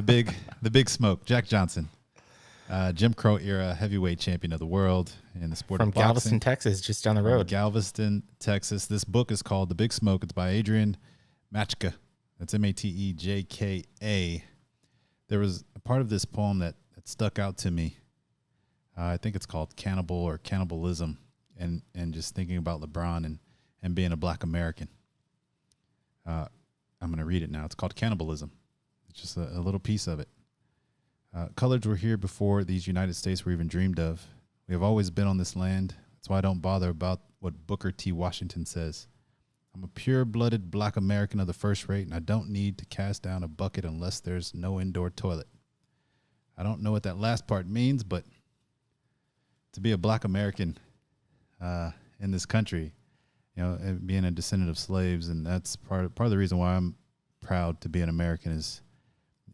the big smoke, Jack Johnson, Jim Crow era heavyweight champion of the world in the sport From of boxing. Galveston, Texas, just down the road. Galveston, Texas. This book is called The Big Smoke. It's by Adrian Matejka. That's Matejka. There was a part of this poem that stuck out to me. I think it's called Cannibal or Cannibalism, and just thinking about LeBron and being a black American. I'm going to read it now. It's called Cannibalism. It's just a little piece of it. Coloreds were here before these United States were even dreamed of. We have always been on this land. That's why I don't bother about what Booker T. Washington says. I'm a pure-blooded black American of the first rate, and I don't need to cast down a bucket unless there's no indoor toilet. I don't know what that last part means, but to be a black American in this country, and being a descendant of slaves, and that's part of the reason why I'm proud to be an American is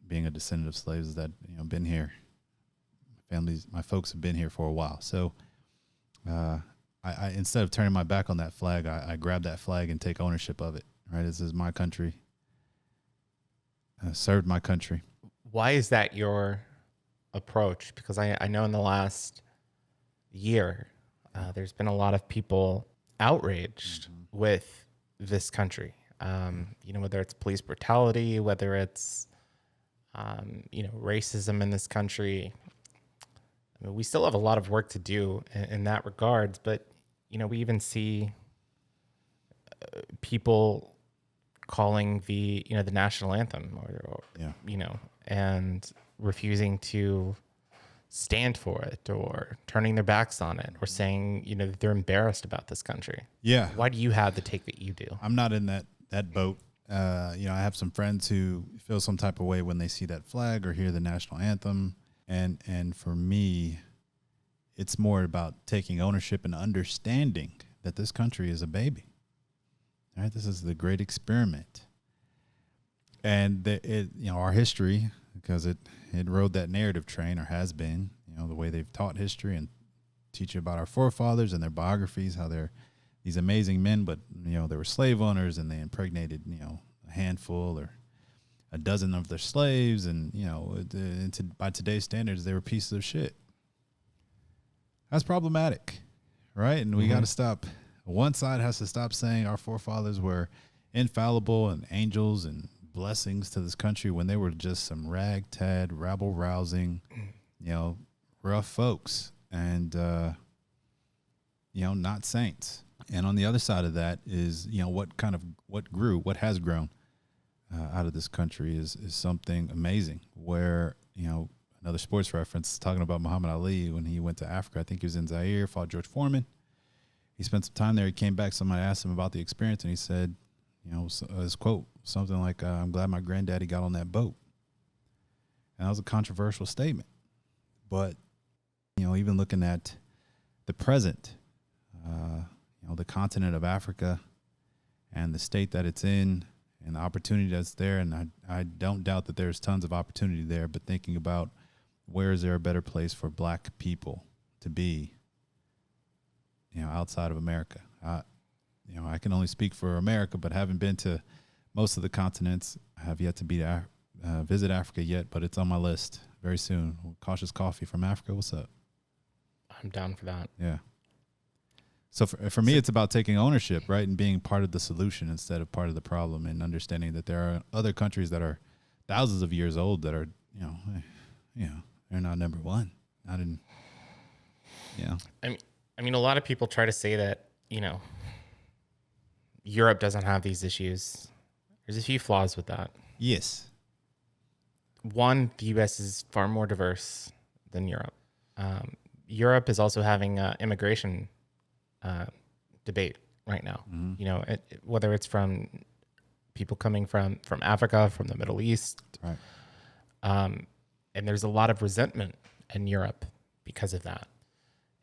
being a descendant of slaves, is that, been here. My folks have been here for a while. So I instead of turning my back on that flag, I grab that flag and take ownership of it. Right? This is my country. I served my country. Why is that your approach? Because I know in the last year, there's been a lot of people outraged with this country. Whether it's police brutality, whether it's, racism in this country. I mean, we still have a lot of work to do in that regards, but, we even see people calling the national anthem and refusing to stand for it or turning their backs on it or saying, that they're embarrassed about this country. Yeah. Why do you have the take that you do? I'm not in that boat. I have some friends who feel some type of way when they see that flag or hear the national anthem. And for me, it's more about taking ownership and understanding that this country is a baby. All right, this is the great experiment. And our history, because it rode that narrative train, or has been, the way they've taught history and teach you about our forefathers and their biographies, how they're these amazing men, but, they were slave owners and they impregnated, a handful or a dozen of their slaves. And, by today's standards, they were pieces of shit. That's problematic, right? And we got to stop. One side has to stop saying our forefathers were infallible and angels and blessings to this country when they were just some ragtag, rabble-rousing, rough folks and, not saints. And on the other side of that is, what has grown out of this country is something amazing where, another sports reference talking about Muhammad Ali when he went to Africa. I think he was in Zaire, fought George Foreman. He spent some time there. He came back. Somebody asked him about the experience, and he said, his quote, something like, I'm glad my granddaddy got on that boat. And that was a controversial statement. But, even looking at the present, the continent of Africa and the state that it's in and the opportunity that's there. And I don't doubt that there's tons of opportunity there, but thinking about where is there a better place for black people to be, outside of America. I can only speak for America, but haven't been to most of the continents. I have yet to visit Africa yet, but it's on my list very soon. Cautious Coffee from Africa. What's up? I'm down for that. Yeah. So for me, it's about taking ownership, right, and being part of the solution instead of part of the problem, and understanding that there are other countries that are thousands of years old that are, they're not number one. Not in, I mean, a lot of people try to say that, Europe doesn't have these issues. There's a few flaws with that. Yes. One, the U.S. is far more diverse than Europe. Europe is also having immigration debate right now. Whether it's from people coming from Africa, from the Middle East. Right. And there's a lot of resentment in Europe because of that.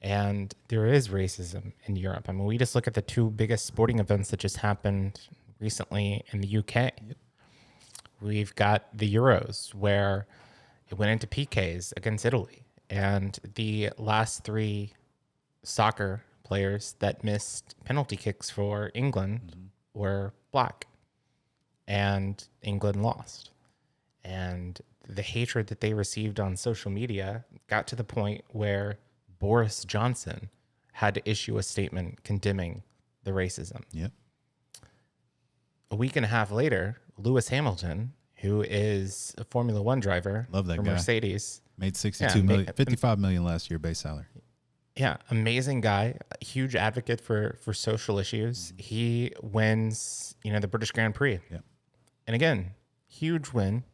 And there is racism in Europe. I mean, we just look at the two biggest sporting events that just happened recently in the UK. Yep. We've got the Euros, where it went into PKs against Italy. And the last three soccer players that missed penalty kicks for England were black. And England lost. And the hatred that they received on social media got to the point where Boris Johnson had to issue a statement condemning the racism. Yep. A week and a half later, Lewis Hamilton, who is a Formula One driver Love that for guy. Mercedes, Made 62 million, 55 million last year base salary. yeah, amazing guy, a huge advocate for social issues. He wins, the British Grand Prix. Yep. And again, huge win.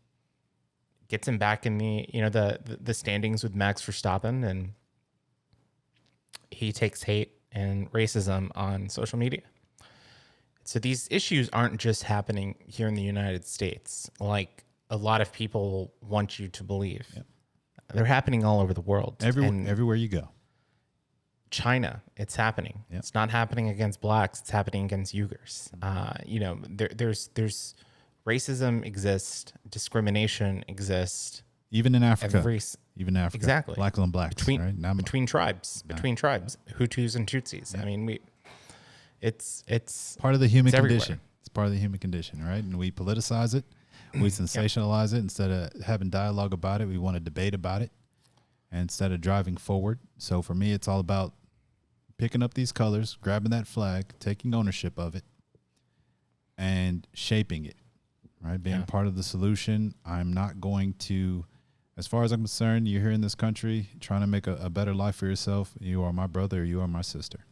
Gets him back in the standings with Max Verstappen, and he takes hate and racism on social media. So these issues aren't just happening here in the United States, like a lot of people want you to believe. Yep. They're happening all over the world. Everywhere you go. China, it's happening. Yep. It's not happening against blacks. It's happening against Uyghurs. There's racism exists, discrimination exists. Even in Africa. Even in Africa. Exactly. Blacks on blacks. Between tribes, Hutus and Tutsis. Yeah. I mean, it's part of the human it's condition. everywhere. It's part of the human condition, right? And we politicize it. We sensationalize it. Instead of having dialogue about it, we want to debate about it. And instead of driving forward. So for me, it's all about picking up these colors, grabbing that flag, taking ownership of it, and shaping it, right? Being part of the solution. I'm not going to, as far as I'm concerned, you're here in this country trying to make a better life for yourself. You are my brother or you are my sister.